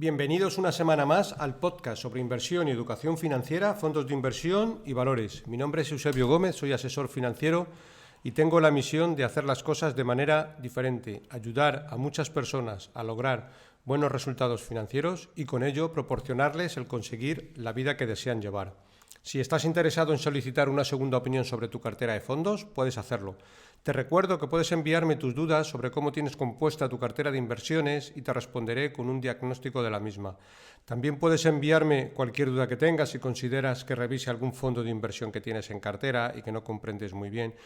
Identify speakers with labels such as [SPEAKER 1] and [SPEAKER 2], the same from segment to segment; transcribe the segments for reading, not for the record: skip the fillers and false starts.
[SPEAKER 1] Bienvenidos una semana más al podcast sobre inversión y educación financiera, fondos de inversión y valores. Mi nombre es Eusebio Gómez, soy asesor financiero y tengo la misión de hacer las cosas de manera diferente, ayudar a muchas personas a lograr buenos resultados financieros y con ello proporcionarles el conseguir la vida que desean llevar. Si estás interesado en solicitar una segunda opinión sobre tu cartera de fondos, puedes hacerlo. Te recuerdo que puedes enviarme tus dudas sobre cómo tienes compuesta tu cartera de inversiones y te responderé con un diagnóstico de la misma. También puedes enviarme cualquier duda que tengas si consideras que revise algún fondo de inversión que tienes en cartera y que no comprendes muy bien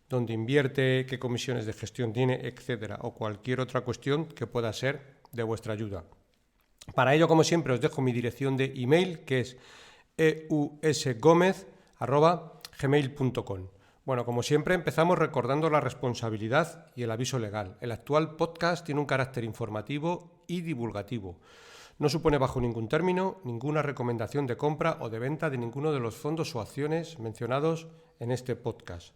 [SPEAKER 1] dónde invierte, qué comisiones de gestión tiene, etcétera, o cualquier otra cuestión que pueda ser de vuestra ayuda. Para ello, como siempre, os dejo mi dirección de email, que es eusgomez@gmail.com. Bueno, como siempre, empezamos recordando la responsabilidad y el aviso legal. El actual podcast tiene un carácter informativo y divulgativo. No supone bajo ningún término ninguna recomendación de compra o de venta de ninguno de los fondos o acciones mencionados en este podcast.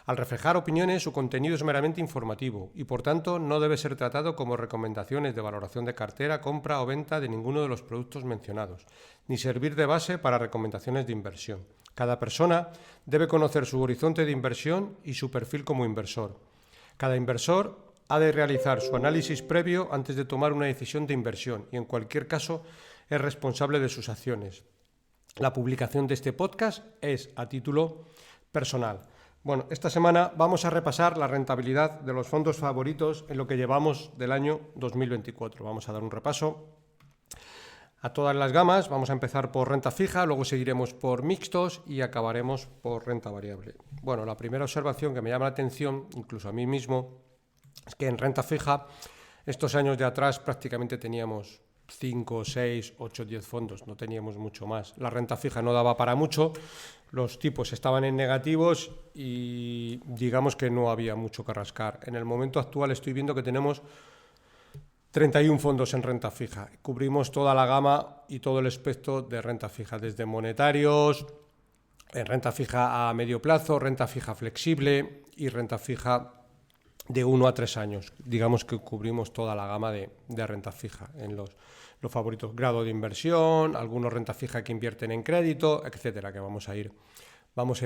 [SPEAKER 1] Al reflejar opiniones, su contenido es meramente informativo y, por tanto, no debe ser tratado como recomendaciones de valoración de cartera, compra o venta de ninguno de los productos mencionados, ni servir de base para recomendaciones de inversión. Cada persona debe conocer su horizonte de inversión y su perfil como inversor. Cada inversor ha de realizar su análisis previo antes de tomar una decisión de inversión y, en cualquier caso, es responsable de sus acciones. La publicación de este podcast es a título personal. Bueno, esta semana vamos a repasar la rentabilidad de los fondos favoritos en lo que llevamos del año 2024. Vamos a dar un repaso a todas las gamas. Vamos a empezar por renta fija, luego seguiremos por mixtos y acabaremos por renta variable. Bueno, la primera observación que me llama la atención, incluso a mí mismo, es que en renta fija estos años de atrás prácticamente teníamos 5, 6, 8, 10 fondos, no teníamos mucho más. La renta fija no daba para mucho, los tipos estaban en negativos y digamos que no había mucho que rascar. En el momento actual estoy viendo que tenemos 31 fondos en renta fija. Cubrimos toda la gama y todo el espectro de renta fija, desde monetarios, en renta fija a medio plazo, renta fija flexible y renta fija de 1 a 3 años. Digamos que cubrimos toda la gama de renta fija en los favoritos. Grado de inversión, algunos renta fija que invierten en crédito, etcétera, que vamos a ir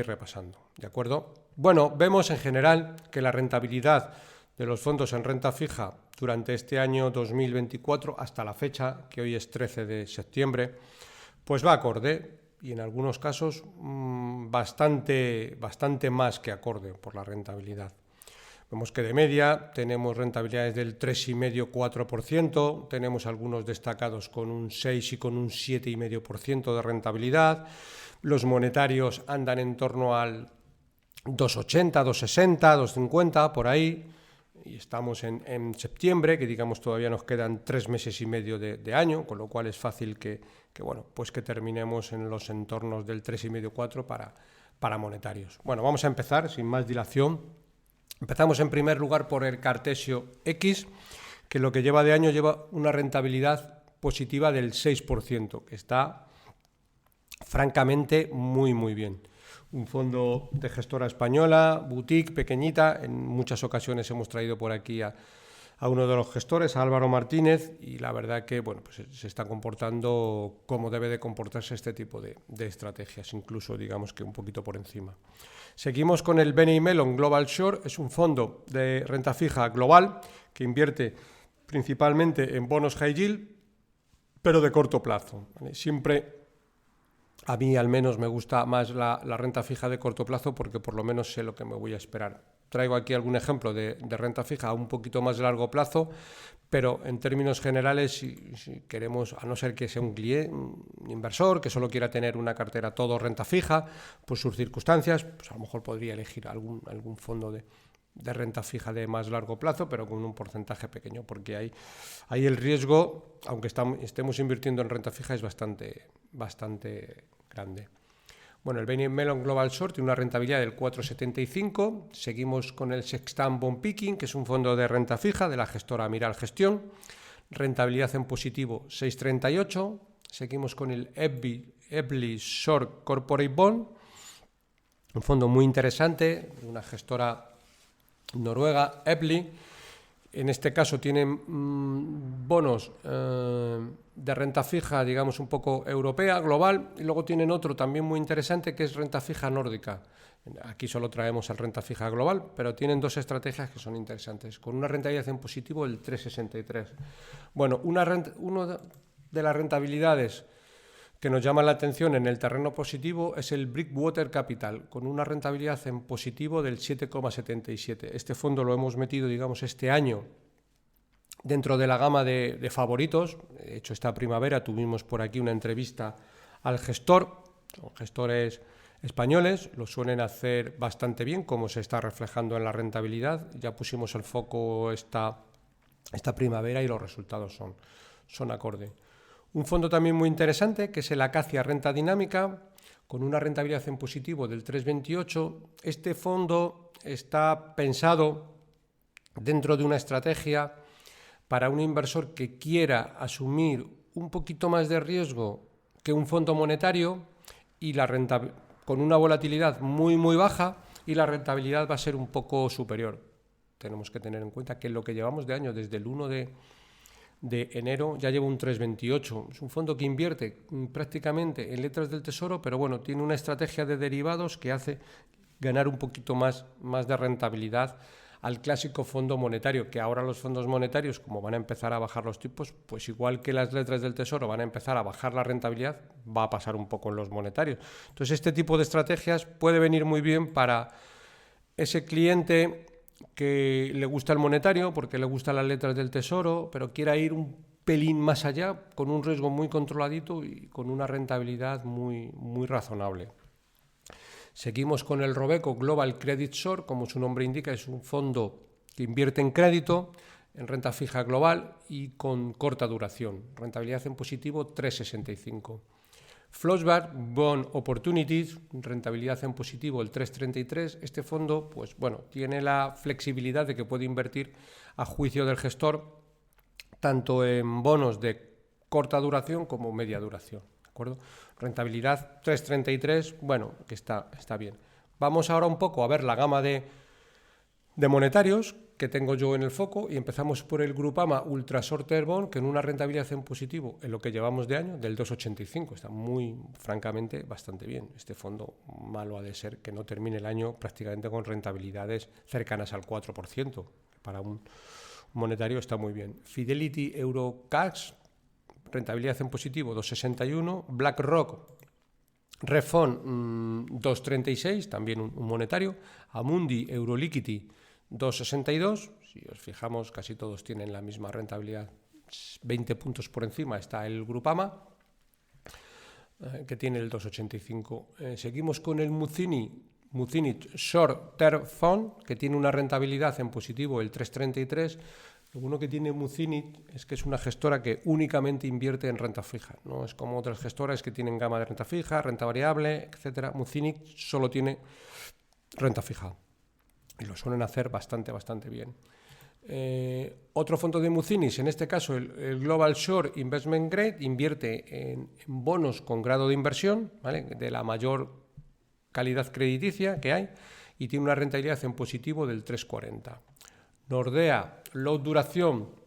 [SPEAKER 1] repasando. ¿De acuerdo? Bueno, vemos en general que la rentabilidad de los fondos en renta fija durante este año 2024 hasta la fecha, que hoy es 13 de septiembre, pues va acorde y en algunos casos bastante más que acorde por la rentabilidad. Vemos que de media tenemos rentabilidades del 3,5-4%, tenemos algunos destacados con un 6 y con un 7,5% de rentabilidad. Los monetarios andan en torno al 2,80, 2,60, 2,50, por ahí. Y estamos en septiembre, que digamos todavía nos quedan 3 meses y medio de año, con lo cual es fácil que terminemos en los entornos del 3,5-4 para monetarios. Bueno, vamos a empezar sin más dilación. Empezamos en primer lugar por el Cartesio X, que lo que lleva de año lleva una rentabilidad positiva del 6%, que está francamente muy bien. Un fondo de gestora española, boutique, pequeñita. En muchas ocasiones hemos traído por aquí a uno de los gestores, a Álvaro Martínez, y la verdad que pues se está comportando como debe de comportarse este tipo de estrategias, incluso digamos que un poquito por encima. Seguimos con el BNY Mellon Global Short. Es un fondo de renta fija global que invierte principalmente en bonos high yield, pero de corto plazo. Siempre, a mí al menos me gusta más la renta fija de corto plazo porque por lo menos sé lo que me voy a esperar. Traigo aquí algún ejemplo de renta fija a un poquito más de largo plazo, pero en términos generales, si queremos, a no ser que sea un cliente, un inversor que solo quiera tener una cartera todo renta fija, por sus circunstancias, pues a lo mejor podría elegir algún fondo de renta fija de más largo plazo, pero con un porcentaje pequeño, porque ahí el riesgo, aunque estemos invirtiendo en renta fija, es bastante grande. Bueno, el BNY Mellon Global Short tiene una rentabilidad del 4,75. Seguimos con el Sextant Bond Picking, que es un fondo de renta fija de la gestora Amiral Gestión. Rentabilidad en positivo 6,38. Seguimos con el Ebbly Short Corporate Bond, un fondo muy interesante, una gestora noruega, Ebbly. En este caso tienen bonos de de renta fija, digamos, un poco europea, global, y luego tienen otro también muy interesante que es renta fija nórdica. Aquí solo traemos el renta fija global, pero tienen dos estrategias que son interesantes, con una rentabilidad en positivo del 3,63. Bueno, una de las rentabilidades que nos llama la atención en el terreno positivo es el Brickwater Capital, con una rentabilidad en positivo del 7,77. Este fondo lo hemos metido, digamos, este año dentro de la gama de favoritos. De hecho, esta primavera tuvimos por aquí una entrevista al gestor. Son gestores españoles, lo suelen hacer bastante bien, como se está reflejando en la rentabilidad. Ya pusimos el foco esta primavera y los resultados son acorde. Un fondo también muy interesante, que es el Acacia Renta Dinámica, con una rentabilidad en positivo del 3,28. Este fondo está pensado dentro de una estrategia para un inversor que quiera asumir un poquito más de riesgo que un fondo monetario y con una volatilidad muy muy baja, y la rentabilidad va a ser un poco superior. Tenemos que tener en cuenta que lo que llevamos de año, desde el 1 de enero, ya lleva un 3,28. Es un fondo que invierte prácticamente en letras del tesoro, pero bueno, tiene una estrategia de derivados que hace ganar un poquito más de rentabilidad al clásico fondo monetario, que ahora los fondos monetarios, como van a empezar a bajar los tipos, pues igual que las letras del tesoro van a empezar a bajar la rentabilidad, va a pasar un poco en los monetarios. Entonces, este tipo de estrategias puede venir muy bien para ese cliente que le gusta el monetario, porque le gustan las letras del tesoro, pero quiera ir un pelín más allá, con un riesgo muy controladito y con una rentabilidad muy, muy razonable. Seguimos con el Robeco Global Credit Short. Como su nombre indica, es un fondo que invierte en crédito, en renta fija global y con corta duración. Rentabilidad en positivo 3,65. Flossbach Bond Opportunities, rentabilidad en positivo el 3,33. Este fondo, pues bueno, tiene la flexibilidad de que puede invertir a juicio del gestor tanto en bonos de corta duración como media duración, ¿de acuerdo? Rentabilidad 3,33, bueno, que está bien. Vamos ahora un poco a ver la gama de monetarios que tengo yo en el foco, y empezamos por el Grupama Ultra Short-Term Bond, que en una rentabilidad en positivo en lo que llevamos de año del 2,85. Está muy, francamente, bastante bien. Este fondo malo ha de ser que no termine el año prácticamente con rentabilidades cercanas al 4%. Para un monetario está muy bien. Fidelity Euro Cash, rentabilidad en positivo 2,61. BlackRock Refund 2,36, también un monetario. Amundi Euro Liquidity 2,62. Si os fijamos, casi todos tienen la misma rentabilidad. 20 puntos por encima está el Grupama, que tiene el 2,85. Seguimos con el Muzinich Short Term Fund, que tiene una rentabilidad en positivo el 3,33. Lo bueno que tiene Muzinich es que es una gestora que únicamente invierte en renta fija. No es como otras gestoras que tienen gama de renta fija, renta variable, etc. Muzinich solo tiene renta fija y lo suelen hacer bastante bien. Otro fondo de Muzinich, en este caso el Global Short Investment Grade, invierte en bonos con grado de inversión, ¿vale?, de la mayor calidad crediticia que hay, y tiene una rentabilidad en positivo del 3,40. Nordea Low Duración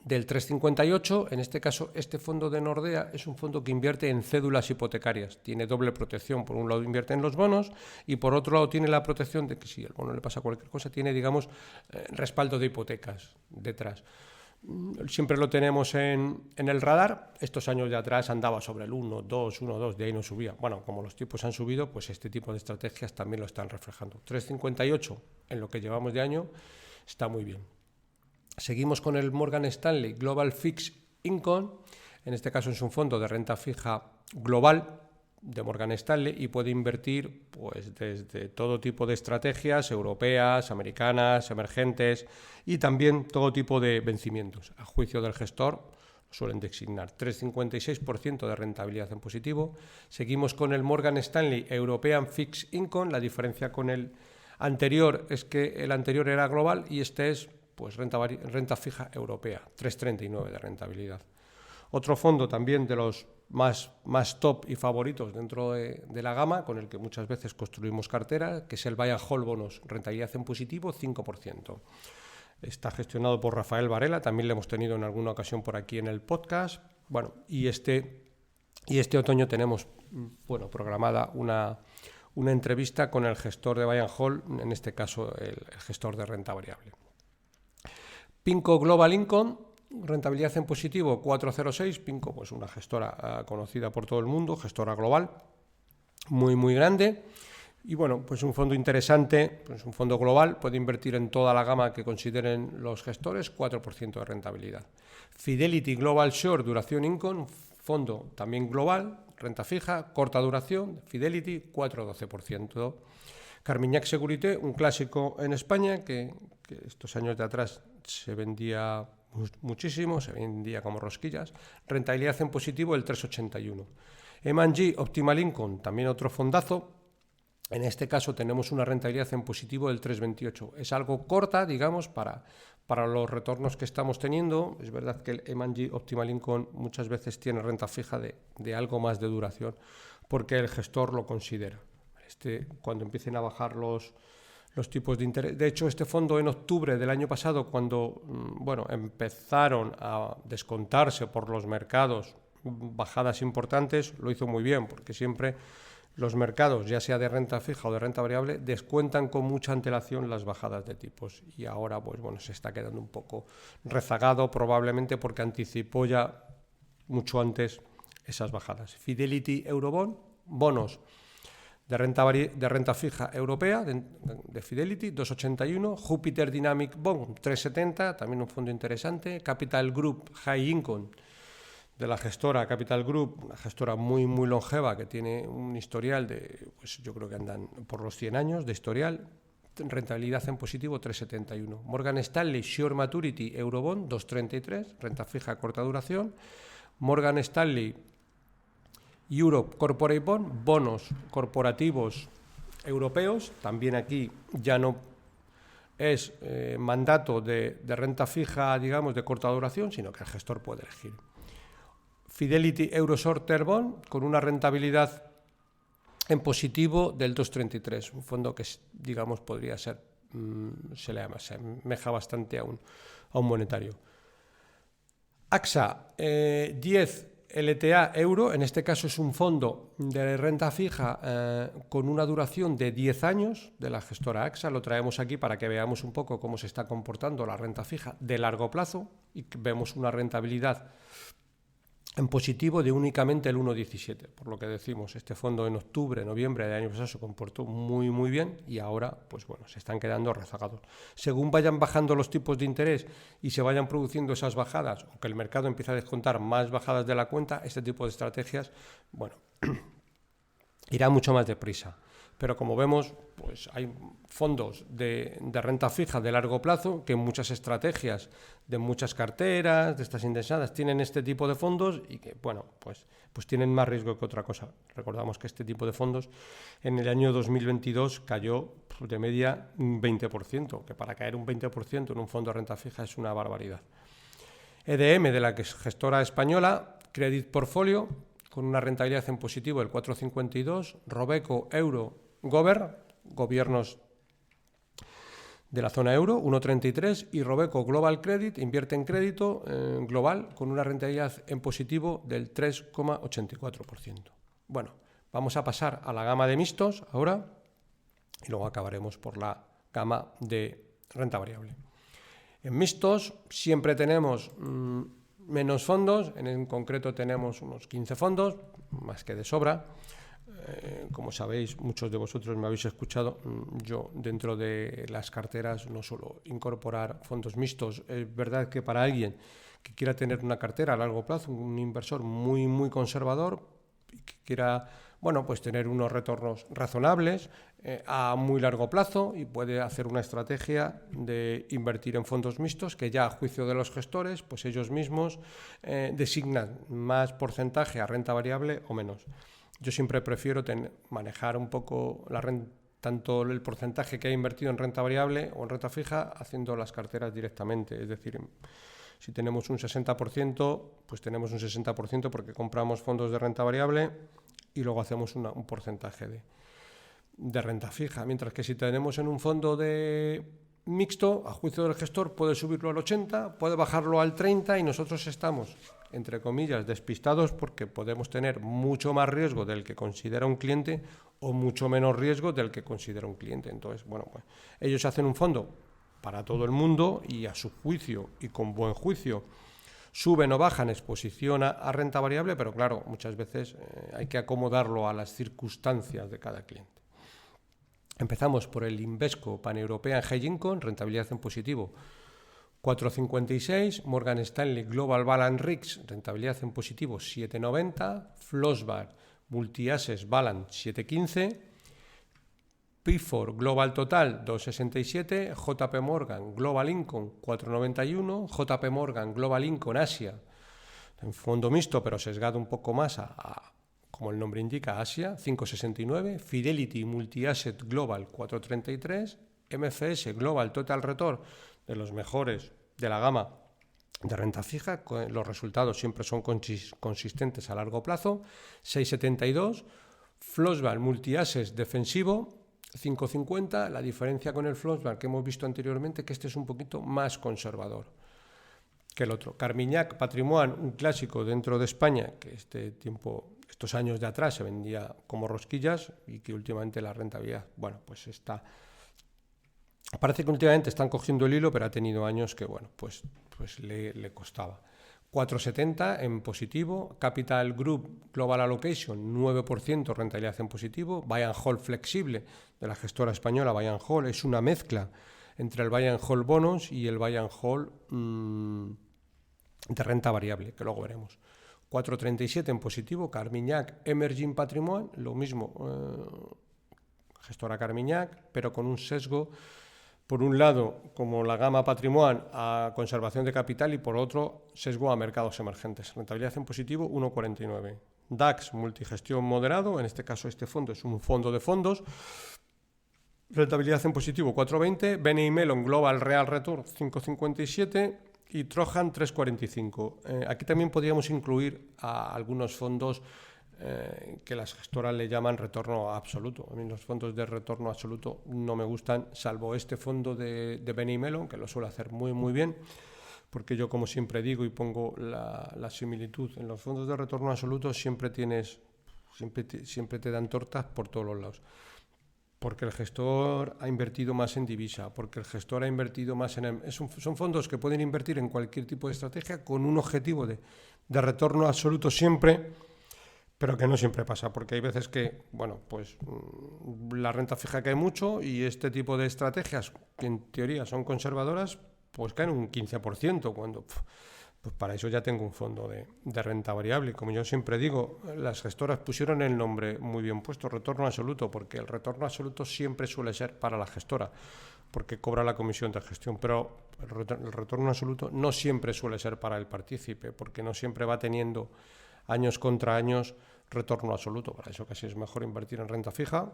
[SPEAKER 1] del 3,58. En este caso, este fondo de Nordea es un fondo que invierte en cédulas hipotecarias. Tiene doble protección. Por un lado invierte en los bonos y por otro lado tiene la protección de que si al bono le pasa cualquier cosa, tiene, digamos, respaldo de hipotecas detrás. Siempre lo tenemos en el radar. Estos años de atrás andaba sobre el 1,2, de ahí no subía. Bueno, como los tipos han subido, pues este tipo de estrategias también lo están reflejando. 3,58 en lo que llevamos de año está muy bien. Seguimos con el Morgan Stanley Global Fixed Income. En este caso es un fondo de renta fija global de Morgan Stanley y puede invertir pues desde todo tipo de estrategias europeas, americanas, emergentes, y también todo tipo de vencimientos. A juicio del gestor suelen designar 3,56% de rentabilidad en positivo. Seguimos con el Morgan Stanley European Fixed Income. La diferencia con el anterior es que el anterior era global y este es pues renta fija europea, 3,39 de rentabilidad. Otro fondo también de los más top y favoritos dentro de la gama, con el que muchas veces construimos cartera, que es el Buy and Hold Bonus, rentabilidad en positivo 5%. Está gestionado por Rafael Varela, también lo hemos tenido en alguna ocasión por aquí en el podcast. Bueno, y este otoño tenemos programada una entrevista con el gestor de Buy and Hold, en este caso el gestor de renta variable. PIMCO Global Income, rentabilidad en positivo 4,06. PIMCO, pues una gestora conocida por todo el mundo, gestora global, muy grande. Y bueno, pues un fondo interesante, pues un fondo global, puede invertir en toda la gama que consideren los gestores, 4% de rentabilidad. Fidelity Global Short, duración Income, fondo también global, renta fija, corta duración, Fidelity, 4,12%. Carmignac Securité, un clásico en España que estos años de atrás se vendía muchísimo, se vendía como rosquillas, rentabilidad en positivo el 3,81. M&G Optimal Income, también otro fondazo. En este caso tenemos una rentabilidad en positivo del 3,28. Es algo corta, digamos, para los retornos que estamos teniendo. Es verdad que el M&G Optimal Income muchas veces tiene renta fija de algo más de duración, porque el gestor lo considera. Cuando empiecen a bajar los tipos de interés. De hecho, este fondo en octubre del año pasado, cuando empezaron a descontarse por los mercados bajadas importantes, lo hizo muy bien, porque siempre los mercados, ya sea de renta fija o de renta variable, descuentan con mucha antelación las bajadas de tipos. Y ahora, se está quedando un poco rezagado, probablemente porque anticipó ya mucho antes esas bajadas. Fidelity Eurobond, bonos de renta fija europea, de Fidelity, 2,81. Jupiter Dynamic Bond, 3,70, también un fondo interesante. Capital Group High Income, de la gestora Capital Group, una gestora muy longeva que tiene un historial de, yo creo que andan por los 100 años de historial, rentabilidad en positivo 3,71. Morgan Stanley Short Maturity Eurobond, 2,33, renta fija corta duración. Morgan Stanley Europe Corporate Bond, bonos corporativos europeos, también aquí ya no es mandato de renta fija, digamos, de corta duración, sino que el gestor puede elegir. Fidelity Euro Short Term Bond, con una rentabilidad en positivo del 2,33, un fondo que, digamos, podría ser, se asemeja bastante a un monetario. AXA 10 LTA Euro, en este caso es un fondo de renta fija con una duración de 10 años de la gestora AXA. Lo traemos aquí para que veamos un poco cómo se está comportando la renta fija de largo plazo y vemos una rentabilidad en positivo de únicamente el 1,17, por lo que decimos, este fondo en octubre, noviembre del año pasado se comportó muy bien y ahora, se están quedando rezagados. Según vayan bajando los tipos de interés y se vayan produciendo esas bajadas, o que el mercado empiece a descontar más bajadas de la cuenta, este tipo de estrategias, irá mucho más deprisa. Pero como vemos, hay fondos de renta fija de largo plazo que en muchas estrategias de muchas carteras, de estas indexadas, tienen este tipo de fondos y que, tienen más riesgo que otra cosa. Recordamos que este tipo de fondos en el año 2022 cayó de media un 20%, que para caer un 20% en un fondo de renta fija es una barbaridad. EDM, de la que es gestora española, Credit Portfolio, con una rentabilidad en positivo del 4,52. Robeco Euro gobiernos de la zona euro, 1,33, y Robeco Global Credit invierte en crédito global con una rentabilidad en positivo del 3,84%. Vamos a pasar a la gama de mixtos ahora y luego acabaremos por la gama de renta variable. En mixtos siempre tenemos menos fondos, en concreto tenemos unos 15 fondos, más que de sobra. Como sabéis, muchos de vosotros me habéis escuchado, yo dentro de las carteras no suelo incorporar fondos mixtos. Es verdad que para alguien que quiera tener una cartera a largo plazo, un inversor muy conservador, que quiera tener unos retornos razonables a muy largo plazo y puede hacer una estrategia de invertir en fondos mixtos que ya a juicio de los gestores, ellos mismos designan más porcentaje a renta variable o menos. Yo siempre prefiero manejar un poco tanto el porcentaje que ha invertido en renta variable o en renta fija haciendo las carteras directamente. Es decir, si tenemos un 60%, tenemos un 60% porque compramos fondos de renta variable y luego hacemos un porcentaje de renta fija. Mientras que si tenemos en un fondo de mixto, a juicio del gestor, puede subirlo al 80, puede bajarlo al 30 y nosotros estamos, entre comillas, despistados porque podemos tener mucho más riesgo del que considera un cliente o mucho menos riesgo del que considera un cliente. Entonces, bueno, pues ellos hacen un fondo para todo el mundo y a su juicio y con buen juicio suben o bajan exposición a renta variable, pero claro, muchas veces hay que acomodarlo a las circunstancias de cada cliente. Empezamos por el Invesco Pan-European High Income, rentabilidad en positivo 4,56, Morgan Stanley Global Balance REIT, rentabilidad en positivo 7,90, Flossbach Multi-Assets Balance 7,15, P4 Global Total 2,67, JP Morgan Global Income 4,91, JP Morgan Global Income Asia, en fondo mixto pero sesgado un poco más como el nombre indica, Asia, 5,69, Fidelity Multi-Asset Global 4,33, MFS Global Total Return, de los mejores de la gama de renta fija, los resultados siempre son consistentes a largo plazo, 6,72, Flossbach Multi-Assets Defensivo, 5,50, la diferencia con el Flossbach que hemos visto anteriormente, que este es un poquito más conservador que el otro. Carmignac Patrimoine, un clásico dentro de España, que estos años de atrás se vendía como rosquillas y que últimamente la rentabilidad, bueno, pues está... Parece que últimamente están cogiendo el hilo, pero ha tenido años que, bueno, pues le costaba. 4,70 en positivo. Capital Group Global Allocation, 9% rentabilidad en positivo. Buy and Hold flexible de la gestora española Buy and Hold, es una mezcla entre el Buy and Hold bonos y el Buy and Hold de renta variable, que luego veremos. 4,37 en positivo. Carmignac Emerging Patrimoine, lo mismo, gestora Carmignac, pero con un sesgo, por un lado, como la gama Patrimoine, a conservación de capital y por otro, sesgo a mercados emergentes. Rentabilidad en positivo 1,49. DAX Multigestión moderado, en este caso este fondo es un fondo de fondos. Rentabilidad en positivo 4,20. BNI Mellon Global Real Return 5,57 y Trojan 3,45. Aquí también podríamos incluir a algunos fondos que las gestoras le llaman retorno absoluto. A mí los fondos de retorno absoluto no me gustan, salvo este fondo de BNI Mellon, que lo suele hacer muy muy bien, porque yo, como siempre digo y pongo la similitud, en los fondos de retorno absoluto siempre te dan tortas por todos los lados. Porque el gestor ha invertido más en divisa, porque el gestor ha invertido más son fondos que pueden invertir en cualquier tipo de estrategia con un objetivo de retorno absoluto siempre, pero que no siempre pasa, porque hay veces que, bueno, pues la renta fija cae mucho y este tipo de estrategias, que en teoría son conservadoras, pues caen un 15%, cuando pues para eso ya tengo un fondo de renta variable. Como yo siempre digo, las gestoras pusieron el nombre muy bien puesto, retorno absoluto, porque el retorno absoluto siempre suele ser para la gestora, porque cobra la comisión de gestión, pero el retorno absoluto no siempre suele ser para el partícipe, porque no siempre va teniendo años contra años retorno absoluto. Para eso casi es mejor invertir en renta fija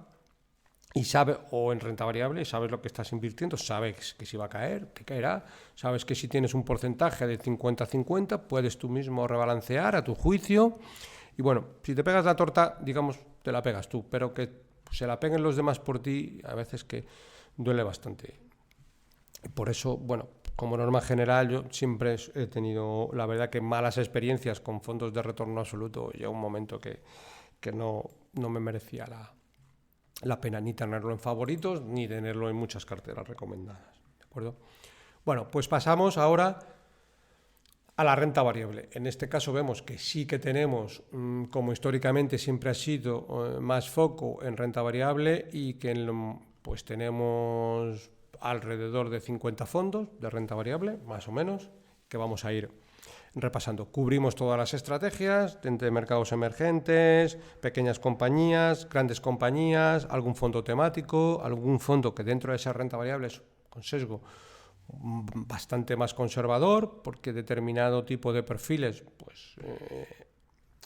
[SPEAKER 1] o en renta variable, y sabes lo que estás invirtiendo, sabes que si va a caer, que caerá, sabes que si tienes un porcentaje de 50-50 puedes tú mismo rebalancear a tu juicio, y bueno, si te pegas la torta, digamos, te la pegas tú, pero que se la peguen los demás por ti, a veces que duele bastante. Por eso, bueno, como norma general, yo siempre he tenido, la verdad, que malas experiencias con fondos de retorno absoluto. Llega un momento que no me merecía la pena ni tenerlo en favoritos ni tenerlo en muchas carteras recomendadas. ¿De acuerdo? Bueno, pues pasamos ahora a la renta variable. En este caso vemos que sí que tenemos, como históricamente siempre ha sido, más foco en renta variable y que pues tenemos alrededor de 50 fondos de renta variable, más o menos, que vamos a ir repasando. Cubrimos todas las estrategias, entre mercados emergentes, pequeñas compañías, grandes compañías, algún fondo temático, algún fondo que dentro de esa renta variable es con sesgo bastante más conservador, porque determinado tipo de perfiles, pues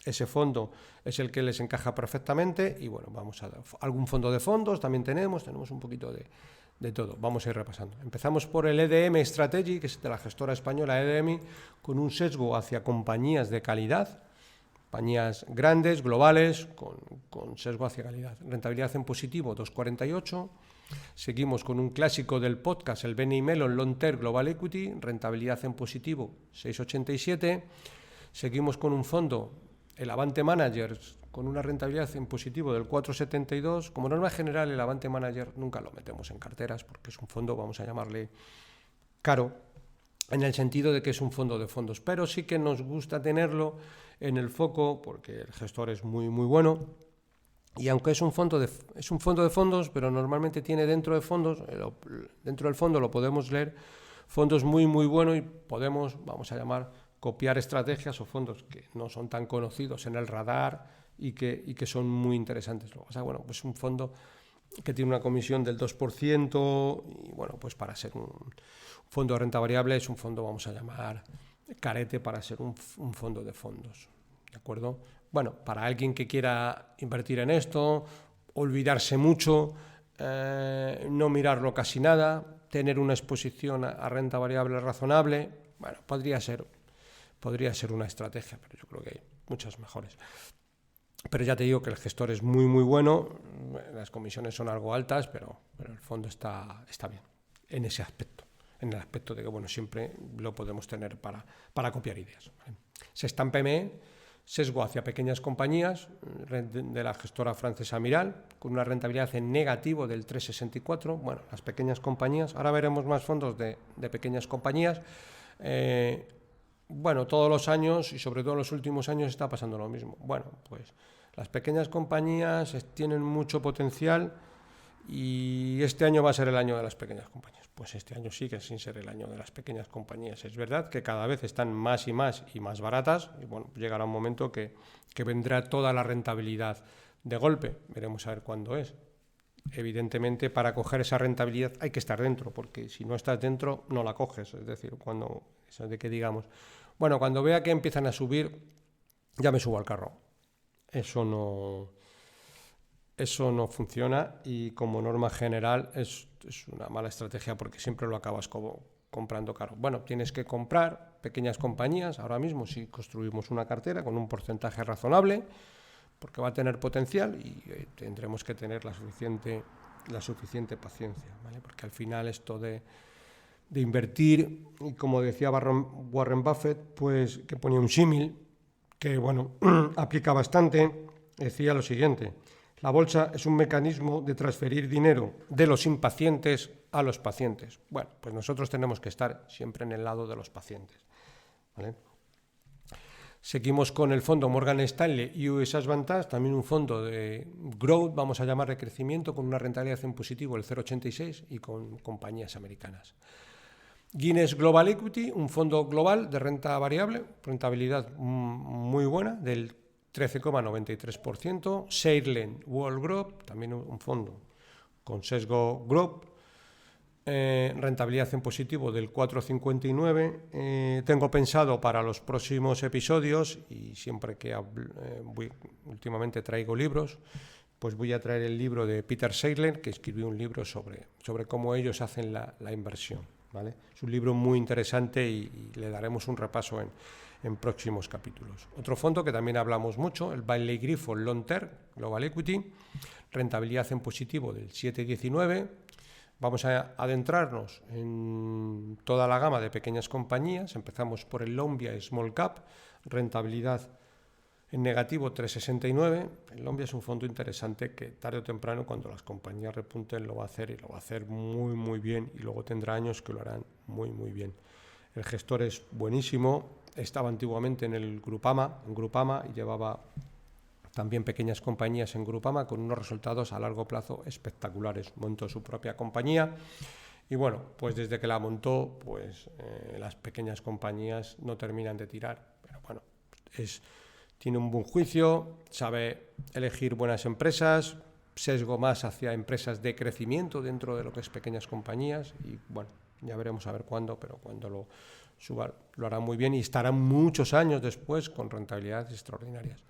[SPEAKER 1] ese fondo es el que les encaja perfectamente. Y bueno, vamos a algún fondo de fondos también tenemos un poquito de todo. Vamos a ir repasando. Empezamos por el EDM Strategy, que es de la gestora española EDM, con un sesgo hacia compañías de calidad, compañías grandes, globales, con sesgo hacia calidad. Rentabilidad en positivo 2,48. Seguimos con un clásico del podcast, el BNY Mellon Long Term Global Equity, rentabilidad en positivo 6,87. Seguimos con un fondo, el Avante Managers, con una rentabilidad en positivo del 4,72. Como norma general, el Avante Manager nunca lo metemos en carteras porque es un fondo, vamos a llamarle caro, en el sentido de que es un fondo de fondos, pero sí que nos gusta tenerlo en el foco porque el gestor es muy bueno. Y aunque es un fondo de fondos, pero normalmente tiene dentro del fondo lo podemos leer fondos muy buenos y podemos, vamos a llamar, copiar estrategias o fondos que no son tan conocidos en el radar y que son muy interesantes. O sea, bueno, pues un fondo que tiene una comisión del 2% y bueno, pues para ser un fondo de renta variable es un fondo, vamos a llamar, carete para ser un fondo de fondos. ¿De acuerdo? Bueno, para alguien que quiera invertir en esto, olvidarse mucho, no mirarlo casi nada, tener una exposición a renta variable razonable, bueno, podría ser una estrategia, pero yo creo que hay muchas mejores. Pero ya te digo que el gestor es muy bueno, las comisiones son algo altas, pero el fondo está bien en ese aspecto, en el aspecto de que bueno, siempre lo podemos tener para copiar ideas. ¿Vale? Sextant PME, sesgo hacia pequeñas compañías, de la gestora francesa Miral, con una rentabilidad en negativo del 3,64. Bueno, las pequeñas compañías, ahora veremos más fondos de pequeñas compañías. Bueno, todos los años y sobre todo en los últimos años está pasando lo mismo. Bueno, pues las pequeñas compañías tienen mucho potencial y este año va a ser el año de las pequeñas compañías. Pues este año sigue sin ser el año de las pequeñas compañías. Es verdad que cada vez están más y más baratas y bueno, llegará un momento que vendrá toda la rentabilidad de golpe. Veremos a ver cuándo es. Evidentemente, para coger esa rentabilidad hay que estar dentro, porque si no estás dentro no la coges. Es decir, cuando eso de que digamos, bueno, cuando vea que empiezan a subir, ya me subo al carro. Eso no funciona y como norma general es una mala estrategia porque siempre lo acabas comprando caro. Bueno, tienes que comprar pequeñas compañías ahora mismo si construimos una cartera con un porcentaje razonable, porque va a tener potencial y tendremos que tener la suficiente paciencia, ¿vale? Porque al final esto de invertir, y como decía Warren Buffett, pues que ponía un símil que bueno, aplica bastante, decía lo siguiente: la bolsa es un mecanismo de transferir dinero de los impacientes a los pacientes. Bueno, pues nosotros tenemos que estar siempre en el lado de los pacientes, ¿vale? Seguimos con el fondo Morgan Stanley US Advantage, también un fondo de growth, vamos a llamar de crecimiento, con una rentabilidad en positivo del 0,86 y con compañías americanas. Guinness Global Equity, un fondo global de renta variable, rentabilidad muy buena del 13,93%. Shareland World Group, también un fondo con sesgo Group, rentabilidad en positivo del 4,59. Tengo pensado para los próximos episodios, y siempre que últimamente traigo libros, pues voy a traer el libro de Peter Shareland, que escribió un libro sobre cómo ellos hacen la inversión, ¿vale? Es un libro muy interesante y le daremos un repaso en próximos capítulos. Otro fondo que también hablamos mucho, el Bailey Griffon Long Term Global Equity, rentabilidad en positivo del 7,19. Vamos a adentrarnos en toda la gama de pequeñas compañías. Empezamos por el Lombia Small Cap, rentabilidad en negativo 3,69. El Lombia es un fondo interesante que tarde o temprano, cuando las compañías repunten, lo va a hacer y lo va a hacer muy bien, y luego tendrá años que lo harán muy bien. El gestor es buenísimo, estaba antiguamente en el Grupama, y llevaba también pequeñas compañías en Grupama con unos resultados a largo plazo espectaculares. Montó su propia compañía y bueno, pues desde que la montó, pues las pequeñas compañías no terminan de tirar, pero bueno, tiene un buen juicio, sabe elegir buenas empresas, sesgo más hacia empresas de crecimiento dentro de lo que es pequeñas compañías, y bueno, ya veremos a ver cuándo, pero cuando lo suba lo hará muy bien y estará muchos años después con rentabilidades extraordinarias.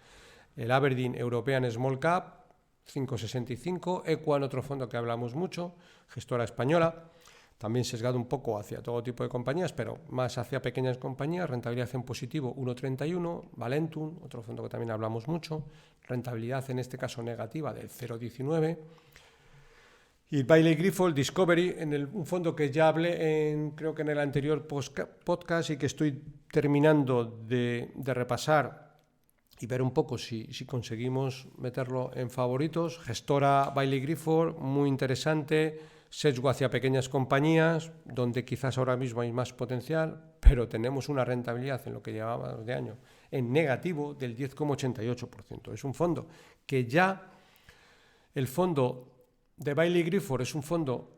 [SPEAKER 1] El Aberdeen European Small Cap, 5,65. Equan, otro fondo que hablamos mucho, gestora española, también sesgado un poco hacia todo tipo de compañías, pero más hacia pequeñas compañías, rentabilidad en positivo 1,31. Valentum, otro fondo que también hablamos mucho, rentabilidad en este caso negativa del 0,19. Y Bailey Grifold Discovery, un fondo que ya hablé creo que en el anterior podcast y que estoy terminando de repasar y ver un poco si conseguimos meterlo en favoritos. Gestora Bailey Grifold, muy interesante, sesgo hacia pequeñas compañías, donde quizás ahora mismo hay más potencial, pero tenemos una rentabilidad en lo que llevábamos de año en negativo del 10,88%. Es un fondo que ya, el fondo de Bailey Grifold es un fondo,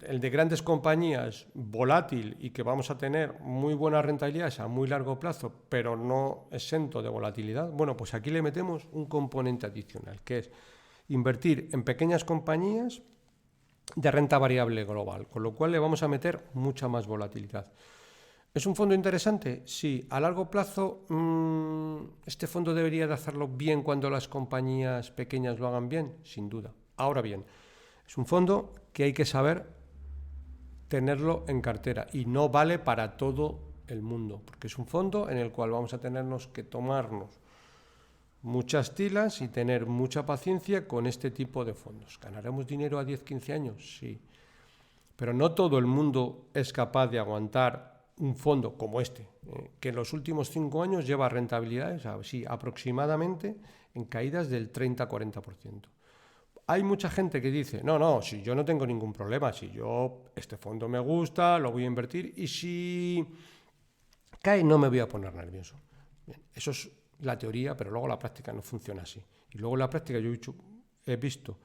[SPEAKER 1] el de grandes compañías, volátil y que vamos a tener muy buenas rentabilidades a muy largo plazo, pero no exento de volatilidad. Bueno, pues aquí le metemos un componente adicional, que es invertir en pequeñas compañías de renta variable global, con lo cual le vamos a meter mucha más volatilidad. ¿Es un fondo interesante? Sí. A largo plazo, ¿este fondo debería de hacerlo bien cuando las compañías pequeñas lo hagan bien? Sin duda. Ahora bien, es un fondo que hay que saber tenerlo en cartera y no vale para todo el mundo, porque es un fondo en el cual vamos a tenernos que tomarnos muchas tilas y tener mucha paciencia con este tipo de fondos. ¿Ganaremos dinero a 10-15 años? Sí. Pero no todo el mundo es capaz de aguantar un fondo como este, que en los últimos 5 años lleva rentabilidades así, aproximadamente en caídas del 30-40%. Hay mucha gente que dice, no, si yo no tengo ningún problema, si yo este fondo me gusta, lo voy a invertir y si cae no me voy a poner nervioso. Bien, eso es la teoría, pero luego la práctica no funciona así. Y luego en la práctica yo he visto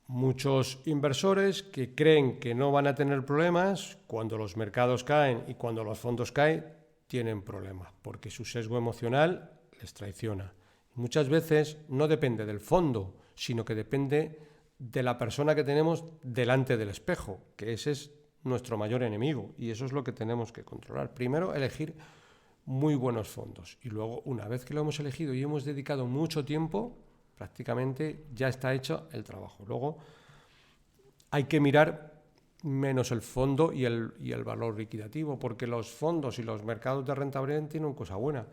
[SPEAKER 1] muchos inversores que creen que no van a tener problemas cuando los mercados caen y cuando los fondos caen, tienen problemas, porque su sesgo emocional les traiciona. Muchas veces no depende del fondo, sino que depende de la persona que tenemos delante del espejo, que ese es nuestro mayor enemigo y eso es lo que tenemos que controlar. Primero, elegir muy buenos fondos y luego, una vez que lo hemos elegido y hemos dedicado mucho tiempo, prácticamente ya está hecho el trabajo. Luego hay que mirar menos el fondo y el valor liquidativo, porque los fondos y los mercados de rentabilidad tienen una cosa buena,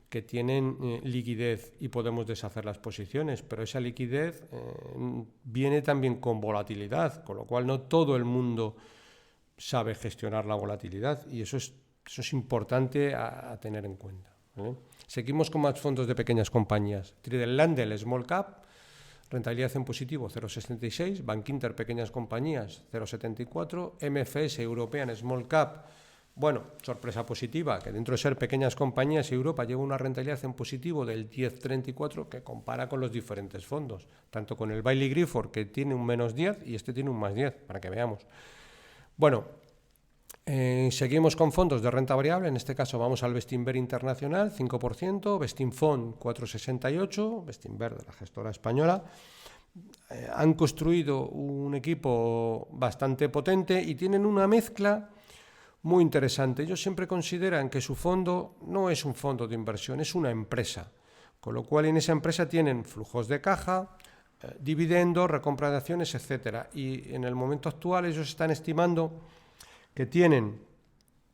[SPEAKER 1] que tienen liquidez y podemos deshacer las posiciones, pero esa liquidez viene también con volatilidad, con lo cual no todo el mundo sabe gestionar la volatilidad y eso es importante a tener en cuenta, ¿vale? Seguimos con más fondos de pequeñas compañías. Trindle Small Cap, rentabilidad en positivo 0,66, Bankinter pequeñas compañías 0,74, MFS European Small Cap, bueno, sorpresa positiva, que dentro de ser pequeñas compañías Europa lleva una rentabilidad en positivo del 10,34 que compara con los diferentes fondos, tanto con el Bailey Grifold que tiene un menos 10 y este tiene un más 10, para que veamos. Bueno, seguimos con fondos de renta variable, en este caso vamos al Bestinver Internacional, 5%, Bestinfond 4,68, Bestinver de la gestora española. Han construido un equipo bastante potente y tienen una mezcla muy interesante. Ellos siempre consideran que su fondo no es un fondo de inversión, es una empresa, con lo cual en esa empresa tienen flujos de caja, dividendos, recompra de acciones, etcétera. Y en el momento actual ellos están estimando que tienen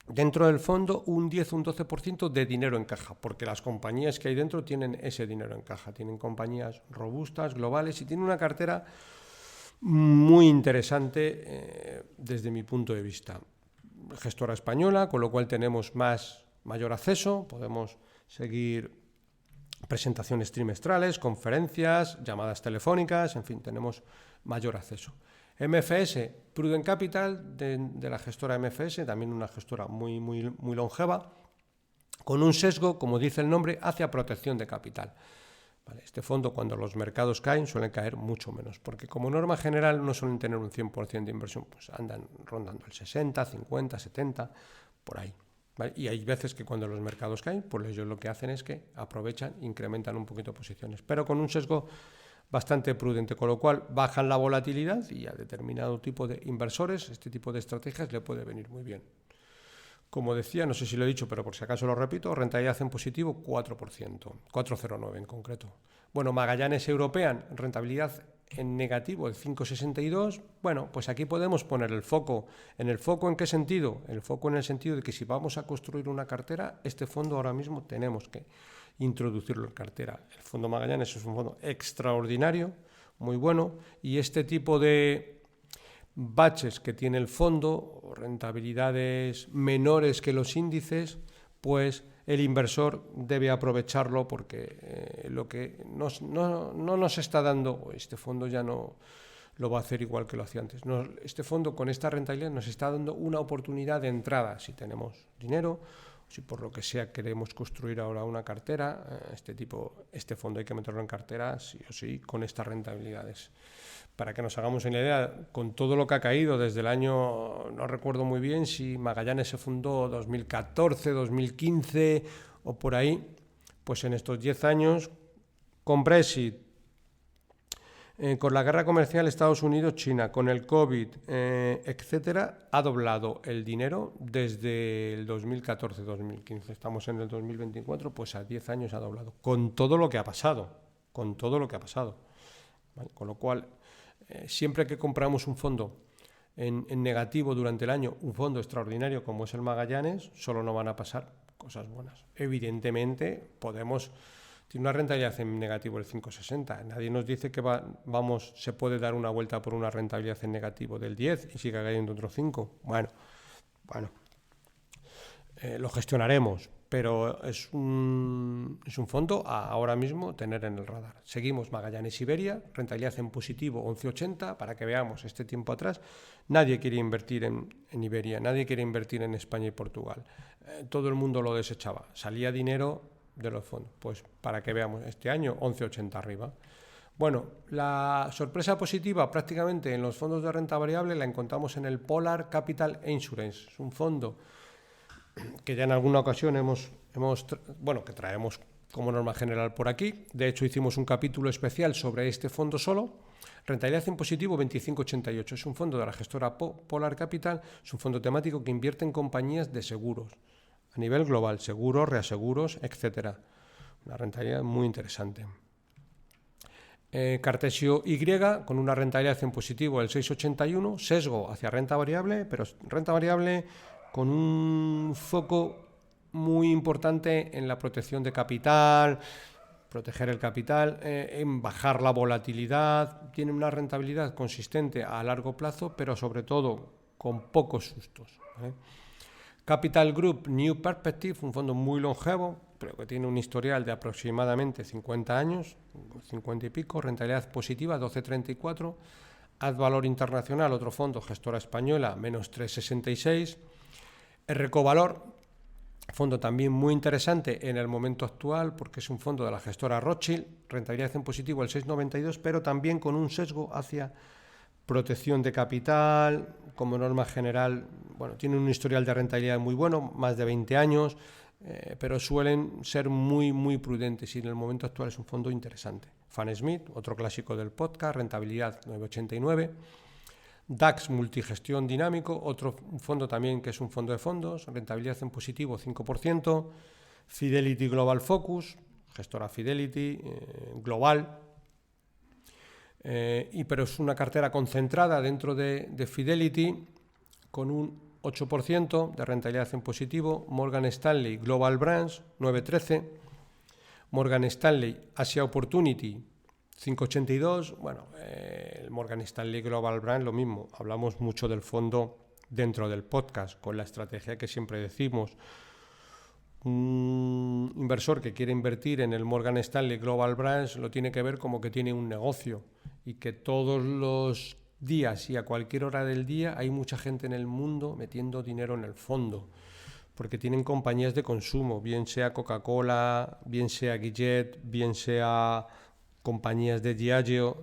[SPEAKER 1] dentro del fondo un 10 o un 12% de dinero en caja, porque las compañías que hay dentro tienen ese dinero en caja, tienen compañías robustas, globales y tienen una cartera muy interesante desde mi punto de vista. Gestora española, con lo cual tenemos mayor acceso, podemos seguir presentaciones trimestrales, conferencias, llamadas telefónicas, en fin, tenemos mayor acceso. MFS, Prudent Capital, de la gestora MFS, también una gestora muy longeva, con un sesgo, como dice el nombre, hacia protección de capital. Vale, este fondo, cuando los mercados caen, suelen caer mucho menos, porque como norma general no suelen tener un 100% de inversión, pues andan rondando el 60, 50, 70, por ahí. ¿Vale? Y hay veces que cuando los mercados caen, pues ellos lo que hacen es que aprovechan, incrementan un poquito posiciones, pero con un sesgo bastante prudente, con lo cual bajan la volatilidad y a determinado tipo de inversores este tipo de estrategias le puede venir muy bien. Como decía, no sé si lo he dicho, pero por si acaso lo repito, rentabilidad en positivo 4%, 4,09 en concreto. Bueno, Magallanes European, rentabilidad en negativo de 5,62. Bueno, pues aquí podemos poner el foco. ¿En el foco en qué sentido? El foco en el sentido de que si vamos a construir una cartera, este fondo ahora mismo tenemos que introducirlo en cartera. El fondo Magallanes es un fondo extraordinario, muy bueno, y este tipo de baches que tiene el fondo, o rentabilidades menores que los índices, pues el inversor debe aprovecharlo, porque lo que no nos está dando, este fondo ya no lo va a hacer igual que lo hacía antes. Este fondo con esta rentabilidad nos está dando una oportunidad de entrada si tenemos dinero, si por lo que sea queremos construir ahora una cartera, este fondo hay que meterlo en cartera sí o sí con estas rentabilidades. Para que nos hagamos una idea, con todo lo que ha caído desde el año, no recuerdo muy bien si Magallanes se fundó 2014, 2015 o por ahí, pues en estos 10 años, con Brexit, con la guerra comercial Estados Unidos-China, con el COVID, etcétera, ha doblado el dinero desde el 2014-2015. Estamos en el 2024, pues a 10 años ha doblado, con todo lo que ha pasado, ¿vale? Con lo cual, siempre que compramos un fondo en negativo durante el año, un fondo extraordinario como es el Magallanes, solo no van a pasar cosas buenas. Evidentemente, tiene una rentabilidad en negativo del 5,60. Nadie nos dice que se puede dar una vuelta por una rentabilidad en negativo del 10 y siga cayendo otro 5. Bueno, lo gestionaremos, pero es un fondo a ahora mismo tener en el radar. Seguimos Magallanes Iberia, rentabilidad en positivo 11,80, para que veamos este tiempo atrás. Nadie quiere invertir en Iberia, nadie quiere invertir en España y Portugal. Todo el mundo lo desechaba, salía dinero de los fondos. Pues para que veamos, este año 11,80 arriba. Bueno, la sorpresa positiva prácticamente en los fondos de renta variable la encontramos en el Polar Capital Insurance. Es un fondo que ya en alguna ocasión que traemos como norma general por aquí. De hecho, hicimos un capítulo especial sobre este fondo solo. Rentabilidad en positivo 25,88. Es un fondo de la gestora Polar Capital. Es un fondo temático que invierte en compañías de seguros a nivel global, seguros, reaseguros, etcétera. Una rentabilidad muy interesante. Cartesio Y, con una rentabilidad en positivo del 6,81, sesgo hacia renta variable, pero renta variable con un foco muy importante en la protección de capital, proteger el capital, en bajar la volatilidad. Tiene una rentabilidad consistente a largo plazo, pero sobre todo con pocos sustos, ¿vale? Capital Group New Perspective, un fondo muy longevo, pero que tiene un historial de aproximadamente 50 años, 50 y pico, rentabilidad positiva 12,34. Advalor Internacional, otro fondo, gestora española, menos 3,66. Recovalor, fondo también muy interesante en el momento actual, porque es un fondo de la gestora Rothschild, rentabilidad en positivo el 6,92, pero también con un sesgo hacia protección de capital. Como norma general, tiene un historial de rentabilidad muy bueno, más de 20 años, pero suelen ser muy, muy prudentes, y en el momento actual es un fondo interesante. Fan Smith, otro clásico del podcast, rentabilidad 9,89. DAX Multigestión Dinámico, otro fondo también que es un fondo de fondos, rentabilidad en positivo 5%. Fidelity Global Focus, gestora Fidelity, global, pero es una cartera concentrada dentro de Fidelity, con un 8% de rentabilidad en positivo. Morgan Stanley Global Brands 9,13. Morgan Stanley Asia Opportunity 5,82. El Morgan Stanley Global Brand, lo mismo. Hablamos mucho del fondo dentro del podcast, con la estrategia que siempre decimos. Un inversor que quiere invertir en el Morgan Stanley Global Brands lo tiene que ver como que tiene un negocio, y que todos los días y a cualquier hora del día hay mucha gente en el mundo metiendo dinero en el fondo, porque tienen compañías de consumo, bien sea Coca-Cola, bien sea Gillette, bien sea compañías de Diageo,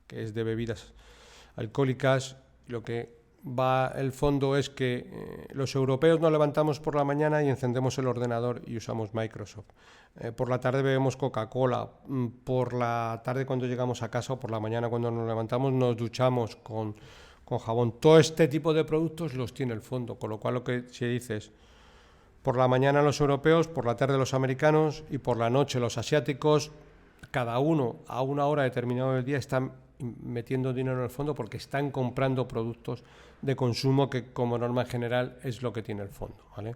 [SPEAKER 1] que es de bebidas alcohólicas. Lo que va el fondo es que los europeos nos levantamos por la mañana y encendemos el ordenador y usamos Microsoft. Por la tarde bebemos Coca-Cola. Por la tarde, cuando llegamos a casa, o por la mañana cuando nos levantamos, nos duchamos con jabón. Todo este tipo de productos los tiene el fondo, con lo cual lo que se dice es: por la mañana los europeos, por la tarde los americanos y por la noche los asiáticos. Cada uno a una hora determinada del día están metiendo dinero en el fondo, porque están comprando productos de consumo, que como norma general es lo que tiene el fondo, ¿vale?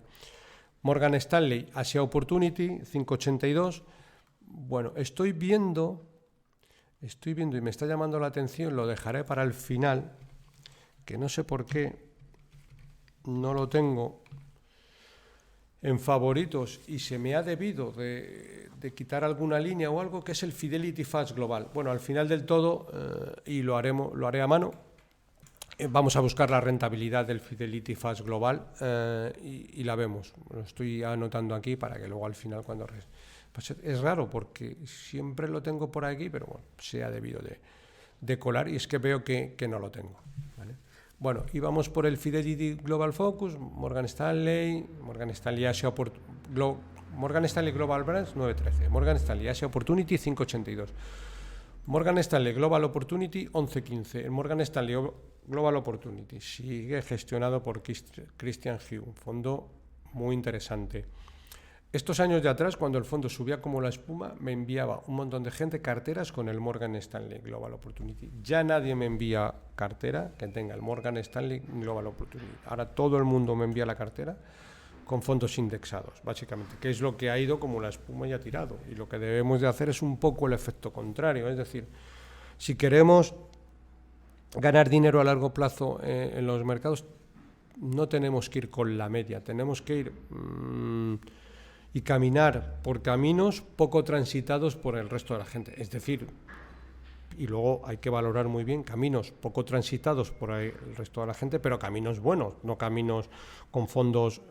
[SPEAKER 1] Morgan Stanley Asia Opportunity 5,82. Estoy viendo estoy viendo y me está llamando la atención, lo dejaré para el final, que no sé por qué no lo tengo en favoritos y se me ha debido de quitar alguna línea o algo, que es el Fidelity Fast Global. Bueno, al final del todo, y lo haré a mano, vamos a buscar la rentabilidad del Fidelity Fast Global y la vemos. Lo estoy anotando aquí para que luego al final cuando... Pues es raro porque siempre lo tengo por aquí, pero bueno, se ha debido de colar y es que veo que no lo tengo, ¿vale? Bueno, y vamos por el Fidelity Global Focus, Morgan Stanley Global Brands 9.13, Morgan Stanley Asia Opportunity 5.82, Morgan Stanley Global Opportunity 11.15, el Morgan Stanley Global Opportunity sigue gestionado por Christian Hugh, un fondo muy interesante. Estos años de atrás, cuando el fondo subía como la espuma, me enviaba un montón de gente carteras con el Morgan Stanley Global Opportunity. Ya nadie me envía cartera que tenga el Morgan Stanley Global Opportunity. Ahora todo el mundo me envía la cartera con fondos indexados, básicamente, que es lo que ha ido como la espuma y ha tirado. Y lo que debemos de hacer es un poco el efecto contrario. Es decir, si queremos ganar dinero a largo plazo en los mercados, no tenemos que ir con la media, tenemos que ir... y caminar por caminos poco transitados por el resto de la gente. Es decir, y luego hay que valorar muy bien caminos poco transitados por el resto de la gente, pero caminos buenos, no caminos con fondos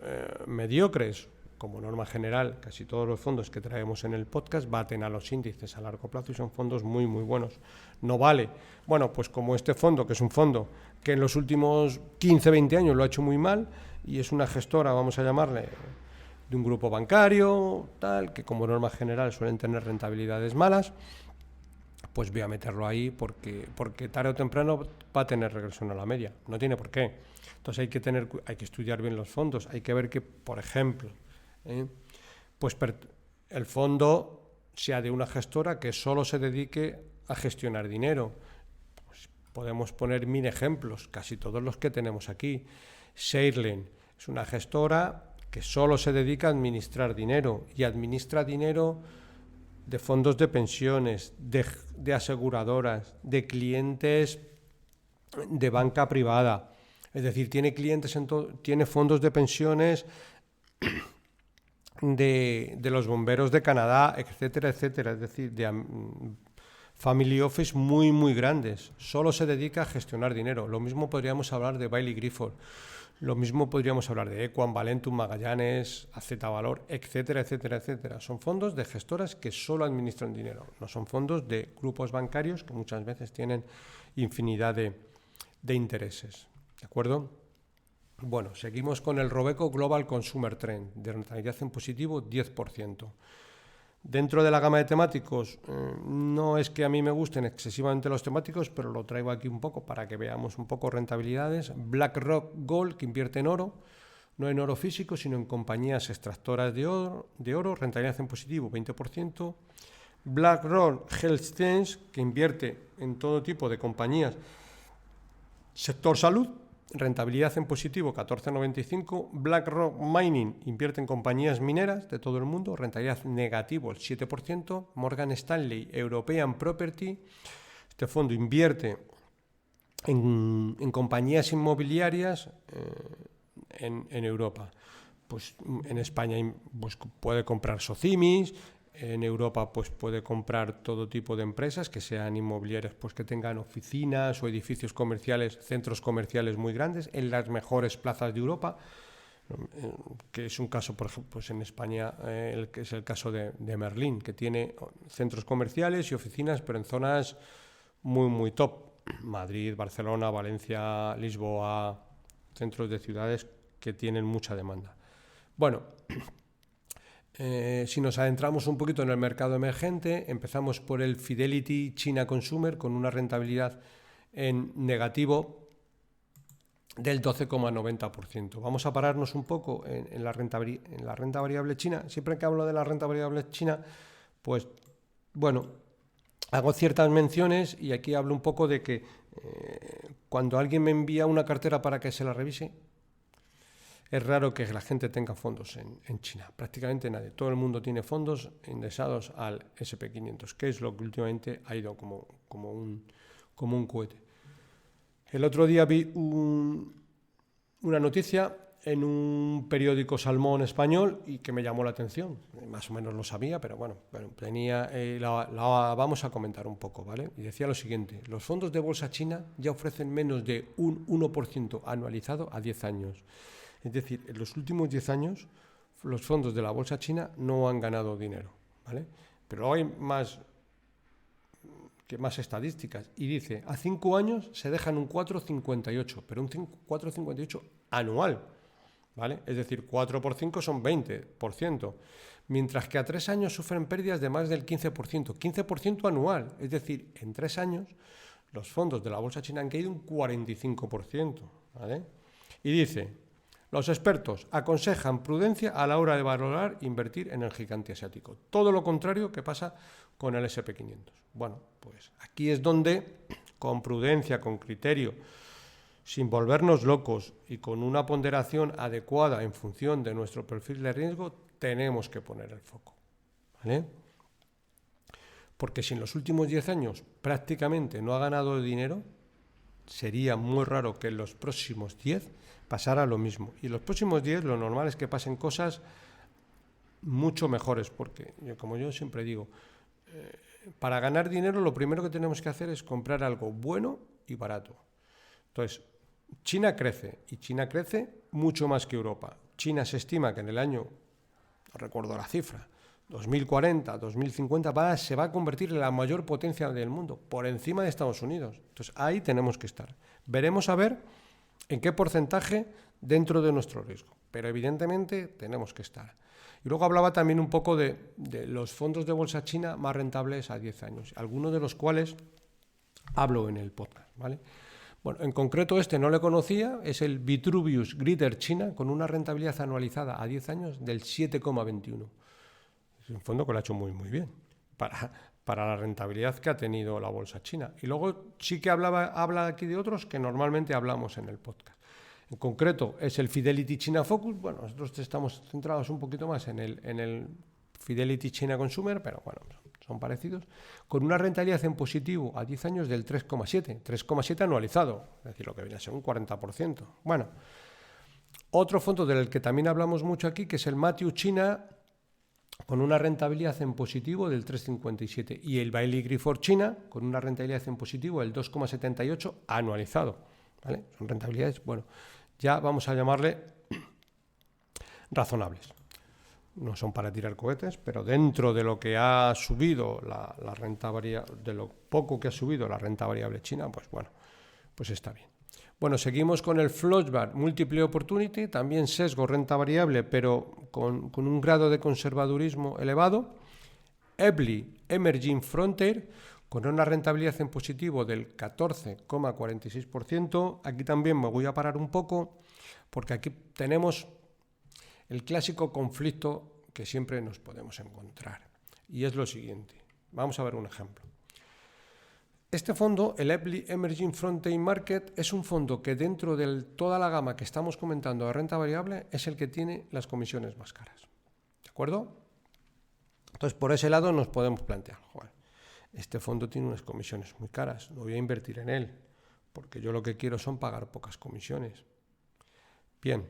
[SPEAKER 1] mediocres. Como norma general, casi todos los fondos que traemos en el podcast baten a los índices a largo plazo y son fondos muy, muy buenos. No vale, bueno, pues como este fondo, que es un fondo que en los últimos 15, 20 años lo ha hecho muy mal y es una gestora, vamos a llamarle, de un grupo bancario, tal, que como norma general suelen tener rentabilidades malas, pues voy a meterlo ahí porque tarde o temprano va a tener regresión a la media. No tiene por qué. Entonces hay que estudiar bien los fondos. Hay que ver que, por ejemplo, pues el fondo sea de una gestora que solo se dedique a gestionar dinero. Pues podemos poner 1000 ejemplos, casi todos los que tenemos aquí. Shearlen es una gestora que solo se dedica a administrar dinero y administra dinero de fondos de pensiones, de aseguradoras, de clientes de banca privada. Es decir, tiene clientes tiene fondos de pensiones de los bomberos de Canadá, etcétera, etcétera. Es decir, de family office muy, muy grandes. Solo se dedica a gestionar dinero. Lo mismo podríamos hablar de Baillie Gifford. Lo mismo podríamos hablar de Equam, Valentum, Magallanes, AZ Valor, etcétera, etcétera, etcétera. Son fondos de gestoras que solo administran dinero. No son fondos de grupos bancarios que muchas veces tienen infinidad de intereses. ¿De acuerdo? Bueno, seguimos con el Robeco Global Consumer Trend, de rentabilidad en positivo 10%. Dentro de la gama de temáticos, no es que a mí me gusten excesivamente los temáticos, pero lo traigo aquí un poco para que veamos un poco rentabilidades. BlackRock Gold, que invierte en oro, no en oro físico, sino en compañías extractoras de oro, rentabilidad en positivo 20%. BlackRock HealthSense, que invierte en todo tipo de compañías sector salud, rentabilidad en positivo 14,95. BlackRock Mining invierte en compañías mineras de todo el mundo, rentabilidad negativo el 7%. Morgan Stanley European Property, este fondo invierte en compañías inmobiliarias en Europa. Pues en España pues puede comprar Socimis. En Europa pues puede comprar todo tipo de empresas que sean inmobiliarias, pues que tengan oficinas o edificios comerciales, centros comerciales muy grandes en las mejores plazas de Europa, que es un caso, por ejemplo, pues en España, que es el caso de Merlin, que tiene centros comerciales y oficinas, pero en zonas muy, muy top. Madrid, Barcelona, Valencia, Lisboa, centros de ciudades que tienen mucha demanda. Bueno, si nos adentramos un poquito en el mercado emergente, empezamos por el Fidelity China Consumer con una rentabilidad en negativo del 12,90%. Vamos a pararnos un poco en la renta variable china. Siempre que hablo de la renta variable china, pues bueno, hago ciertas menciones y aquí hablo un poco de que cuando alguien me envía una cartera para que se la revise, Es raro que la gente tenga fondos en China, prácticamente nadie. Todo el mundo tiene fondos indexados al SP500, que es lo que últimamente ha ido como un cohete. El otro día vi una noticia en un periódico Salmón español y que me llamó la atención. Más o menos lo sabía, pero bueno, la vamos a comentar un poco, ¿vale? Y decía lo siguiente: los fondos de bolsa china ya ofrecen menos de un 1% anualizado a 10 años. Es decir, en los últimos 10 años los fondos de la bolsa china no han ganado dinero, ¿vale? Pero hay más estadísticas y dice, a 5 años se dejan un 4,58, pero un 4,58 anual, ¿vale? Es decir, 4 por 5 son 20%, mientras que a 3 años sufren pérdidas de más del 15% anual, es decir, en 3 años los fondos de la bolsa china han caído un 45%, ¿vale? Y dice, los expertos aconsejan prudencia a la hora de valorar e invertir en el gigante asiático. Todo lo contrario que pasa con el SP500. Bueno, pues aquí es donde, con prudencia, con criterio, sin volvernos locos y con una ponderación adecuada en función de nuestro perfil de riesgo, tenemos que poner el foco, ¿vale? Porque si en los últimos 10 años prácticamente no ha ganado dinero, sería muy raro que en los próximos 10 pasara lo mismo. Y en los próximos 10 lo normal es que pasen cosas mucho mejores, porque, como yo siempre digo, para ganar dinero lo primero que tenemos que hacer es comprar algo bueno y barato. Entonces, China crece, y China crece mucho más que Europa. China se estima que en el año, no recuerdo la cifra, 2040, 2050, se va a convertir en la mayor potencia del mundo, por encima de Estados Unidos. Entonces, ahí tenemos que estar. Veremos a ver en qué porcentaje dentro de nuestro riesgo, pero evidentemente tenemos que estar. Y luego hablaba también un poco de los fondos de bolsa china más rentables a 10 años, algunos de los cuales hablo en el podcast, ¿vale? Bueno, en concreto este no le conocía, es el Vitruvius Greater China, con una rentabilidad anualizada a 10 años del 7,21. Es un fondo que lo ha hecho muy, muy bien para la rentabilidad que ha tenido la bolsa china. Y luego sí que habla aquí de otros que normalmente hablamos en el podcast. En concreto es el Fidelity China Focus. Bueno, nosotros estamos centrados un poquito más en el Fidelity China Consumer, pero bueno, son parecidos, con una rentabilidad en positivo a 10 años del 3,7 anualizado, es decir, lo que viene a ser un 40%. Bueno, otro fondo del que también hablamos mucho aquí, que es el Matthew China, con una rentabilidad en positivo del 3,57, y el Bailey Gifford China, con una rentabilidad en positivo del 2,78 anualizado, ¿vale? Son rentabilidades, bueno, ya vamos a llamarle razonables. No son para tirar cohetes, pero dentro de lo que ha subido la renta variable, de lo poco que ha subido la renta variable china, pues bueno, pues está bien. Bueno, seguimos con el Flossbach Multiple Opportunity, también sesgo renta variable, pero con un grado de conservadurismo elevado. Ebley Emerging Frontier, con una rentabilidad en positivo del 14,46%. Aquí también me voy a parar un poco, porque aquí tenemos el clásico conflicto que siempre nos podemos encontrar. Y es lo siguiente. Vamos a ver un ejemplo. Este fondo, el Ebley Emerging Frontier Market, es un fondo que dentro de toda la gama que estamos comentando de renta variable es el que tiene las comisiones más caras. ¿De acuerdo? Entonces, por ese lado nos podemos plantear, joder, este fondo tiene unas comisiones muy caras, no voy a invertir en él, porque yo lo que quiero son pagar pocas comisiones. Bien,